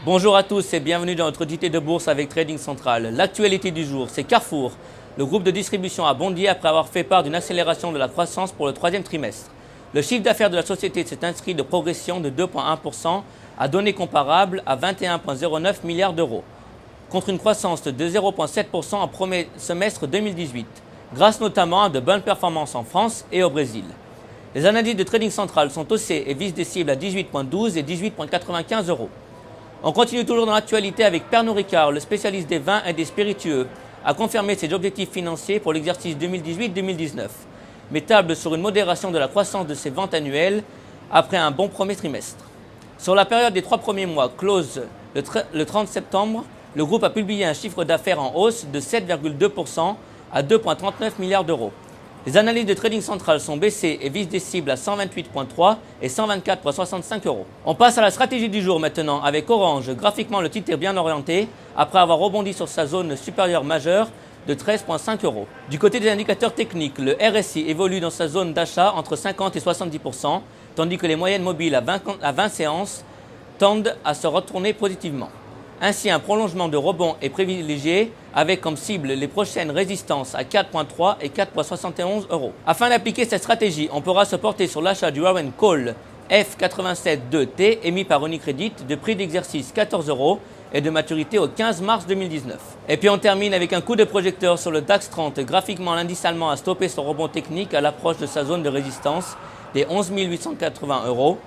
Bonjour à tous et bienvenue dans notre JT de bourse avec Trading Central. L'actualité du jour, c'est Carrefour. Le groupe de distribution a bondi après avoir fait part d'une accélération de la croissance pour le troisième trimestre. Le chiffre d'affaires de la société s'est inscrit de progression de 2,1% à données comparables à 21,09 milliards d'euros, contre une croissance de 0,7% en premier semestre 2018, grâce notamment à de bonnes performances en France et au Brésil. Les analyses de Trading Central sont haussées et visent des cibles à 18,12 et 18,95 euros. On continue toujours dans l'actualité avec Pernod Ricard, le spécialiste des vins et des spiritueux, a confirmé ses objectifs financiers pour l'exercice 2018-2019, mais table sur une modération de la croissance de ses ventes annuelles après un bon premier trimestre. Sur la période des 3 premiers mois, close le 30 septembre, le groupe a publié un chiffre d'affaires en hausse de 7,2% à 2,39 milliards d'euros. Les analyses de Trading Central sont baissées et visent des cibles à 128,3 et 124,65 euros. On passe à la stratégie du jour maintenant avec Orange. Graphiquement, le titre est bien orienté après avoir rebondi sur sa zone supérieure majeure de 13,5 euros. Du côté des indicateurs techniques, le RSI évolue dans sa zone d'achat entre 50 et 70%, tandis que les moyennes mobiles à 20 séances tendent à se retourner positivement. Ainsi, un prolongement de rebond est privilégié avec comme cible les prochaines résistances à 4,3 et 4,71 euros. Afin d'appliquer cette stratégie, on pourra se porter sur l'achat du Warren Call F87-2T émis par Unicredit de prix d'exercice 14 euros et de maturité au 15 mars 2019. Et puis on termine avec un coup de projecteur sur le DAX 30. Graphiquement, l'indice allemand a stoppé son rebond technique à l'approche de sa zone de résistance des 11 880 euros.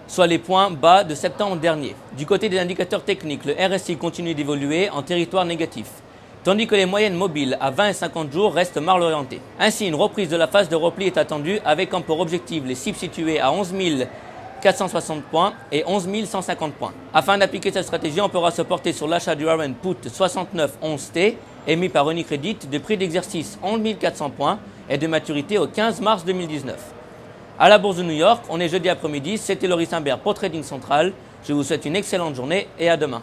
Soit les points bas de septembre dernier. Du côté des indicateurs techniques, le RSI continue d'évoluer en territoire négatif, tandis que les moyennes mobiles à 20 et 50 jours restent mal orientées. Ainsi, une reprise de la phase de repli est attendue avec comme pour objectif les cibles situées à 11 460 points et 11 150 points. Afin d'appliquer cette stratégie, on pourra se porter sur l'achat du Warren Put 6911T émis par Unicredit de prix d'exercice 11 400 points et de maturité au 15 mars 2019. À la Bourse de New York, on est jeudi après-midi, c'était Laurie Simbert pour Trading Central. Je vous souhaite une excellente journée et à demain.